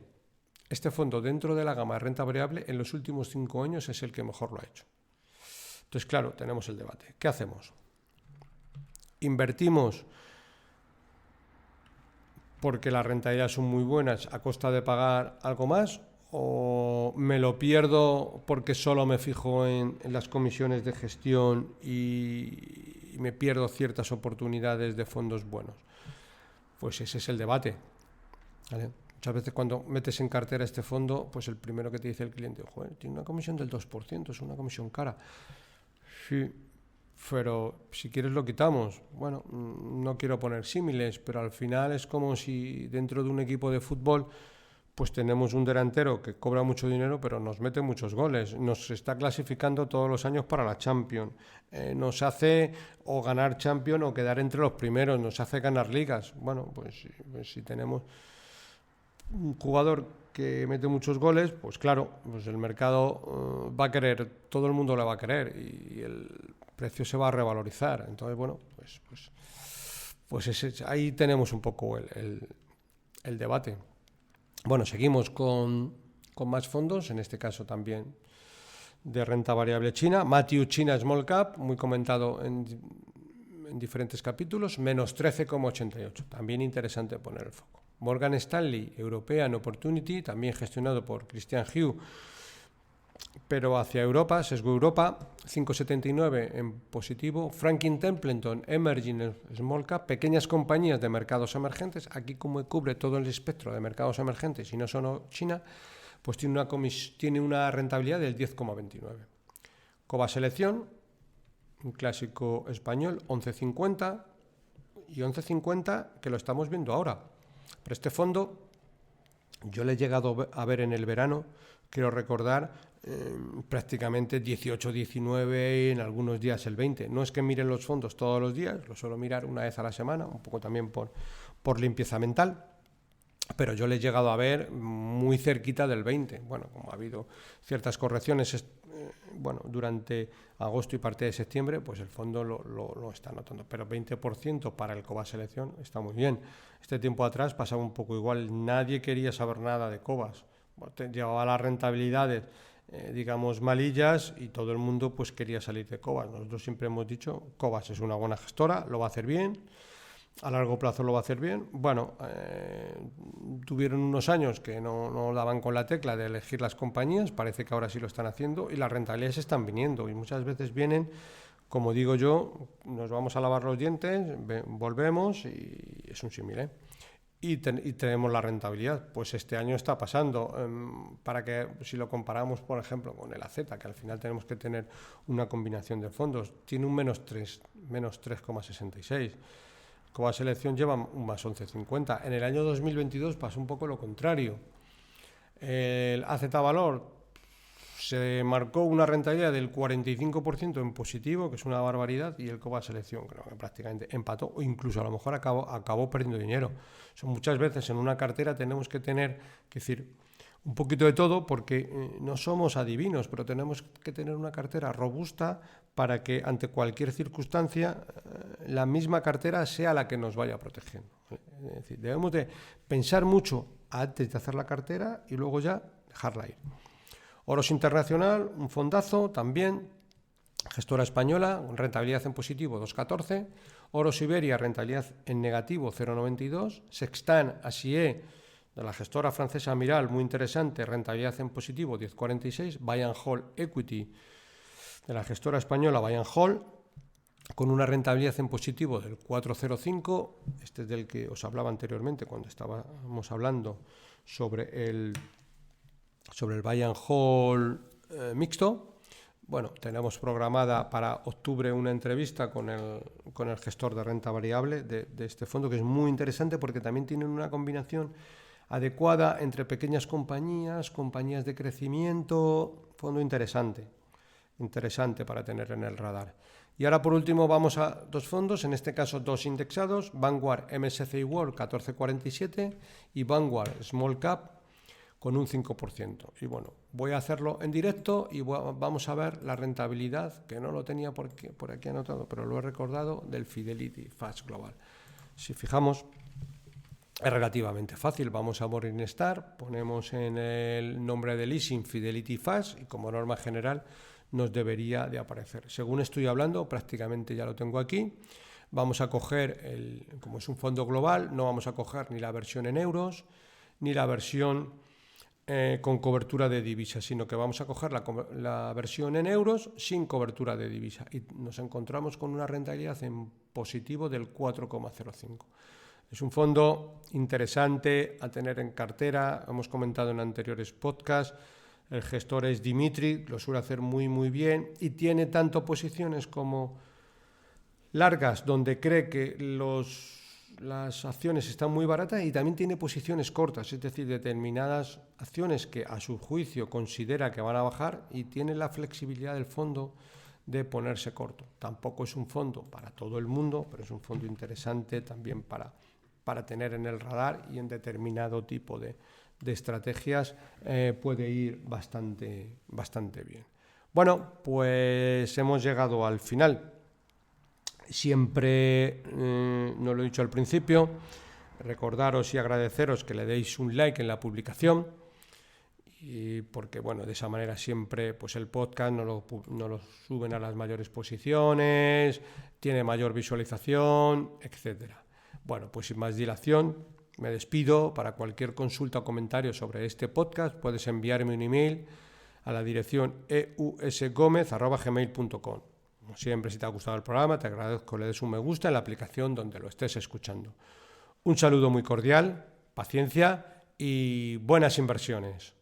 [SPEAKER 1] este fondo dentro de la gama de renta variable en los últimos 5 años es el que mejor lo ha hecho. Entonces, claro, tenemos el debate. ¿Qué hacemos? ¿Invertimos porque las rentabilidades son muy buenas a costa de pagar algo más? ¿O me lo pierdo porque solo me fijo en las comisiones de gestión y me pierdo ciertas oportunidades de fondos buenos? Pues ese es el debate, ¿vale? Muchas veces cuando metes en cartera este fondo, pues el primero que te dice el cliente, joder, tiene una comisión del 2%, es una comisión cara. Sí, pero si quieres lo quitamos. Bueno, no quiero poner símiles, pero al final es como si dentro de un equipo de fútbol pues tenemos un delantero que cobra mucho dinero pero nos mete muchos goles, nos está clasificando todos los años para la Champions, nos hace o ganar Champions o quedar entre los primeros, nos hace ganar ligas. Bueno, pues si tenemos un jugador que mete muchos goles, pues claro, pues el mercado va a querer, todo el mundo le va a querer y el precio se va a revalorizar. Entonces, bueno, ahí tenemos un poco el debate. Bueno, seguimos con más fondos, en este caso también de renta variable china. Matthew China Small Cap, muy comentado en diferentes capítulos, menos 13,88. También interesante poner el foco. Morgan Stanley European Opportunity, también gestionado por Christian Hugh, pero hacia Europa, sesgo Europa, 5,79 en positivo. Franklin Templeton Emerging Small Cap, pequeñas compañías de mercados emergentes. Aquí, como cubre todo el espectro de mercados emergentes y no solo China, pues tiene una rentabilidad del 10,29. Cova Selección, un clásico español, 11,50 y 11,50 que lo estamos viendo ahora. Pero este fondo yo le he llegado a ver en el verano, quiero recordar, prácticamente 18, 19 y en algunos días el 20. No es que miren los fondos todos los días, lo suelo mirar una vez a la semana, un poco también por limpieza mental. Pero yo le he llegado a ver muy cerquita del 20. Bueno, como ha habido ciertas correcciones durante agosto y parte de septiembre, pues el fondo lo está notando. Pero 20% para el Cova Selección está muy bien. Este tiempo atrás pasaba un poco igual. Nadie quería saber nada de Covas. Llevaba las rentabilidades, digamos, malillas y todo el mundo pues quería salir de Covas. Nosotros siempre hemos dicho, Covas es una buena gestora, lo va a hacer bien. A largo plazo lo va a hacer bien. Bueno, tuvieron unos años que no daban con la tecla de elegir las compañías, parece que ahora sí lo están haciendo y las rentabilidades están viniendo y muchas veces vienen, como digo yo, nos vamos a lavar los dientes, volvemos y es un símil, ¿eh? Y tenemos la rentabilidad. Pues este año está pasando. Para que, si lo comparamos, por ejemplo, con el AZ, que al final tenemos que tener una combinación de fondos, tiene un menos 3,66. Cova Selección lleva un más 11,50. En el año 2022 pasó un poco lo contrario. El AZ Valor se marcó una rentabilidad del 45% en positivo, que es una barbaridad, y el Cova Selección creo que prácticamente empató o incluso a lo mejor acabó perdiendo dinero. Muchas veces en una cartera tenemos que tener, un poquito de todo porque no somos adivinos, pero tenemos que tener una cartera robusta para que ante cualquier circunstancia la misma cartera sea la que nos vaya protegiendo. Es decir, debemos de pensar mucho antes de hacer la cartera y luego ya dejarla ir. Oros Internacional, un fondazo también, gestora española, rentabilidad en positivo 2,14. Oros Iberia, rentabilidad en negativo 0,92. Sextant Asie, de la gestora francesa Amiral, muy interesante, rentabilidad en positivo 10,46. Buy and Hold Equity, de la gestora española Buy and Hold, con una rentabilidad en positivo del 4,05. Este es del que os hablaba anteriormente cuando estábamos hablando sobre el Buy and Hold mixto. Bueno, tenemos programada para octubre una entrevista con el gestor de renta variable de este fondo, que es muy interesante porque también tienen una combinación adecuada entre pequeñas compañías de crecimiento, fondo interesante para tener en el radar. Y ahora por último vamos a dos fondos, en este caso dos indexados, Vanguard MSCI World 14,47 y Vanguard Small Cap con un 5%. Y bueno, voy a hacerlo en directo y vamos a ver la rentabilidad, que no lo tenía por aquí anotado, pero lo he recordado, del Fidelity Fast Global. Si fijamos, es relativamente fácil. Vamos a Morningstar, ponemos en el nombre de leasing Fidelity Fast y como norma general nos debería de aparecer. Según estoy hablando, prácticamente ya lo tengo aquí. Vamos a coger, como es un fondo global, no vamos a coger ni la versión en euros, ni la versión con cobertura de divisa, sino que vamos a coger la versión en euros sin cobertura de divisa y nos encontramos con una rentabilidad en positivo del 4,05. Es un fondo interesante a tener en cartera, hemos comentado en anteriores podcasts, el gestor es Dimitri, lo suele hacer muy muy bien y tiene tanto posiciones como largas donde cree que las acciones están muy baratas y también tiene posiciones cortas, es decir, determinadas acciones que a su juicio considera que van a bajar y tiene la flexibilidad del fondo de ponerse corto. Tampoco es un fondo para todo el mundo, pero es un fondo interesante también para tener en el radar y en determinado tipo de estrategias puede ir bastante bien. Bueno, pues hemos llegado al final. Siempre, no lo he dicho al principio, recordaros y agradeceros que le deis un like en la publicación, y porque de esa manera siempre pues el podcast no lo suben a las mayores posiciones, tiene mayor visualización, etcétera. Bueno, pues sin más dilación, me despido. Para cualquier consulta o comentario sobre este podcast puedes enviarme un email a la dirección eusgomez@gmail.com. Como siempre, si te ha gustado el programa, te agradezco que le des un me gusta en la aplicación donde lo estés escuchando. Un saludo muy cordial, paciencia y buenas inversiones.